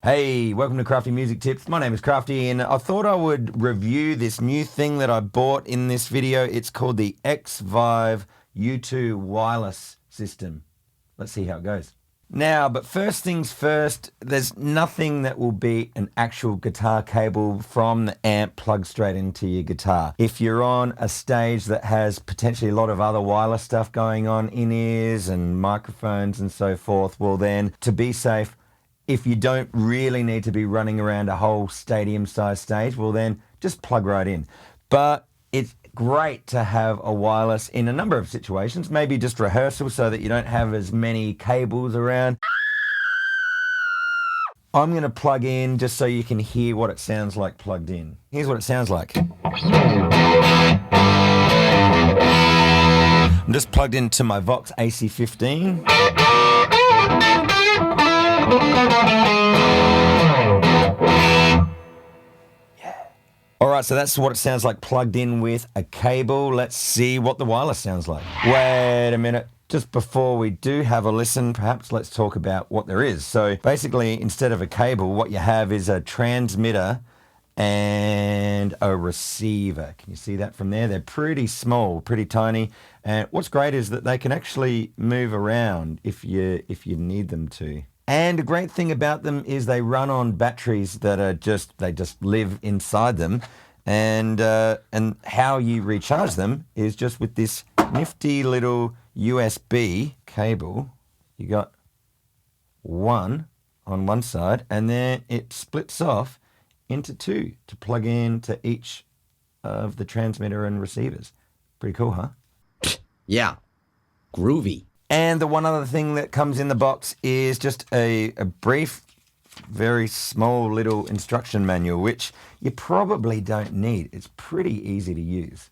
Hey, welcome to Crafty Music Tips. My name is Crafty and I thought I would review this new thing that I bought in this video. It's called the X-Vive U2 wireless system. Let's see how it goes. Now, but first things first, there's nothing that will beat an actual guitar cable from the amp plugged straight into your guitar. If you're on a stage that has potentially a lot of other wireless stuff going on, in-ears and microphones and so forth, well then, to be safe, if you don't really need to be running around a whole stadium-sized stage, well then, just plug right in. But it's great to have a wireless in a number of situations, maybe just rehearsal so that you don't have as many cables around. I'm going to plug in just so you can hear what it sounds like plugged in. Here's what it sounds like. I'm just plugged into my Vox AC15. All right, so that's what it sounds like plugged in with a cable. Let's see what the wireless sounds like. Wait a minute. Just before we do have a listen, perhaps let's talk about what there is. So basically, instead of a cable, what you have is a transmitter and a receiver. Can you see that from there? They're pretty small, pretty tiny. And what's great is that they can actually move around if you need them to. And the great thing about them is they run on batteries that are they just live inside them. And how you recharge them is just with this nifty little USB cable. You got one on one side and then it splits off into two to plug in to each of the transmitter and receivers. Pretty cool, huh? Yeah, groovy. And the one other thing that comes in the box is just a brief, very small little instruction manual, which you probably don't need. It's pretty easy to use.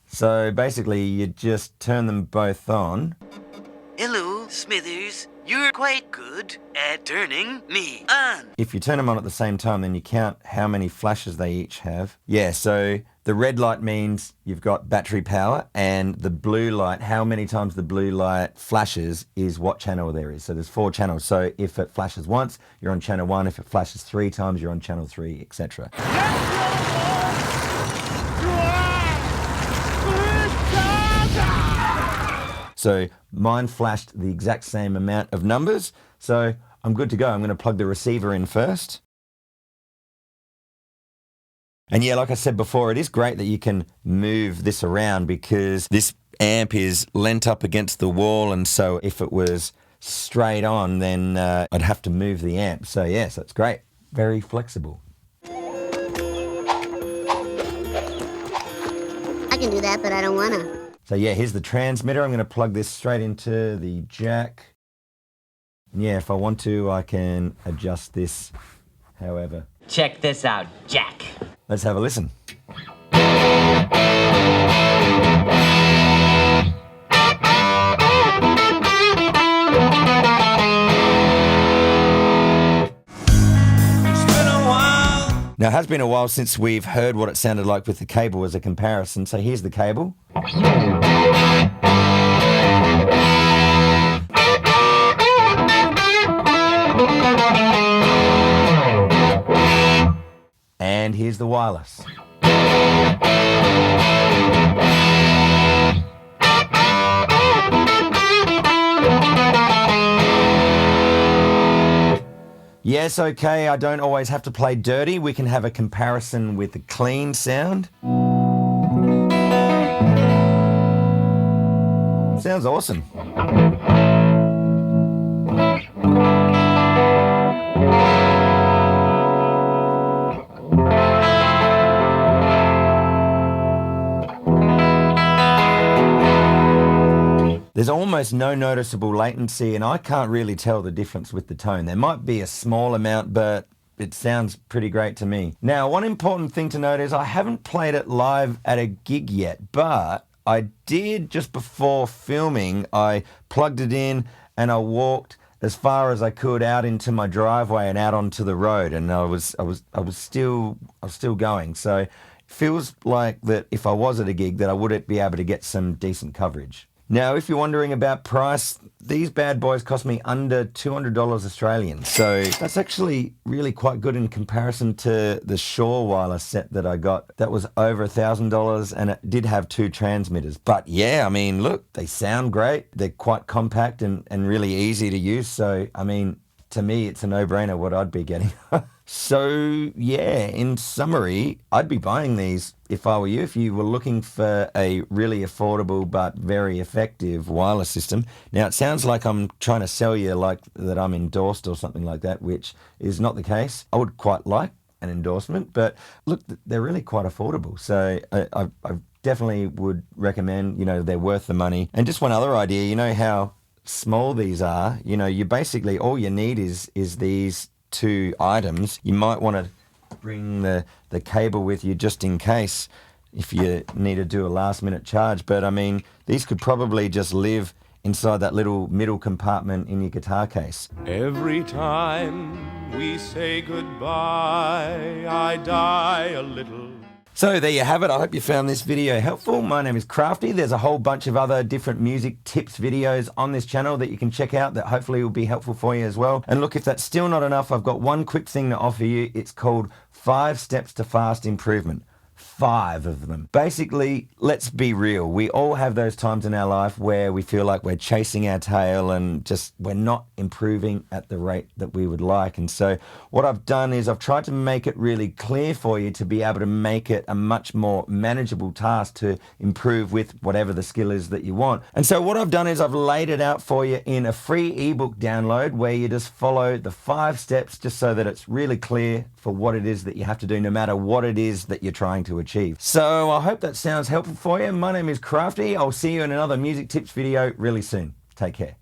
So basically, you just turn them both on. Hello, Smithers. You're quite good at turning me on. If you turn them on at the same time, then you count how many flashes they each have. Yeah, so the red light means you've got battery power, and the blue light, how many times the blue light flashes is what channel there is. So there's 4 channels. So if it flashes once, you're on channel 1. If it flashes 3 times, you're on channel 3, etc. So mine flashed the exact same amount of numbers. So I'm good to go. I'm going to plug the receiver in first. And yeah, like I said before, it is great that you can move this around because this amp is leant up against the wall. And so if it was straight on, then I'd have to move the amp. So yeah, so it's great. Very flexible. I can do that, but I don't want to. So yeah, here's the transmitter. I'm going to plug this straight into the jack. And yeah, if I want to, I can adjust this however. Check this out, Jack. Let's have a listen. Now, it has been a while since we've heard what it sounded like with the cable as a comparison. So here's the cable. And here's the wireless. Yes, okay, I don't always have to play dirty. We can have a comparison with the clean sound. Sounds awesome. There's almost no noticeable latency, and I can't really tell the difference with the tone. There might be a small amount, but it sounds pretty great to me. Now, one important thing to note is I haven't played it live at a gig yet, but I did just before filming. I plugged it in and I walked as far as I could out into my driveway and out onto the road, and I was still going. So it feels like that if I was at a gig that I would be able to get some decent coverage. Now, if you're wondering about price, these bad boys cost me under $200 Australian. So that's actually really quite good in comparison to the Shure wireless set that I got. That was over $1,000 and it did have 2 transmitters. But yeah, I mean, look, they sound great. They're quite compact and really easy to use. So, I mean, to me, it's a no-brainer what I'd be getting. So, yeah, in summary, I'd be buying these if I were you, if you were looking for a really affordable but very effective wireless system. Now, it sounds like I'm trying to sell you like that I'm endorsed or something like that, which is not the case. I would quite like an endorsement, but look, they're really quite affordable. So I definitely would recommend, they're worth the money. And just one other idea, you know how small these are, you basically, all you need is these 2 items. You might want to bring the cable with you just in case if you need to do a last minute charge. But I mean, these could probably just live inside that little middle compartment in your guitar case. Every time we say goodbye, I die a little. So there you have it. I hope you found this video helpful. My name is Crafty. There's a whole bunch of other different music tips videos on this channel that you can check out that hopefully will be helpful for you as well. And look, if that's still not enough, I've got one quick thing to offer you. It's called 5 Steps to Fast Improvement. 5 of them. Basically, let's be real. We all have those times in our life where we feel like we're chasing our tail and just we're not improving at the rate that we would like. And so what I've done is I've tried to make it really clear for you to be able to make it a much more manageable task to improve with whatever the skill is that you want. And so what I've done is I've laid it out for you in a free ebook download where you just follow the 5 steps just so that it's really clear for what it is that you have to do no matter what it is that you're trying to achieve. So I hope that sounds helpful for you. My name is Crafty. I'll see you in another music tips video really soon. Take care.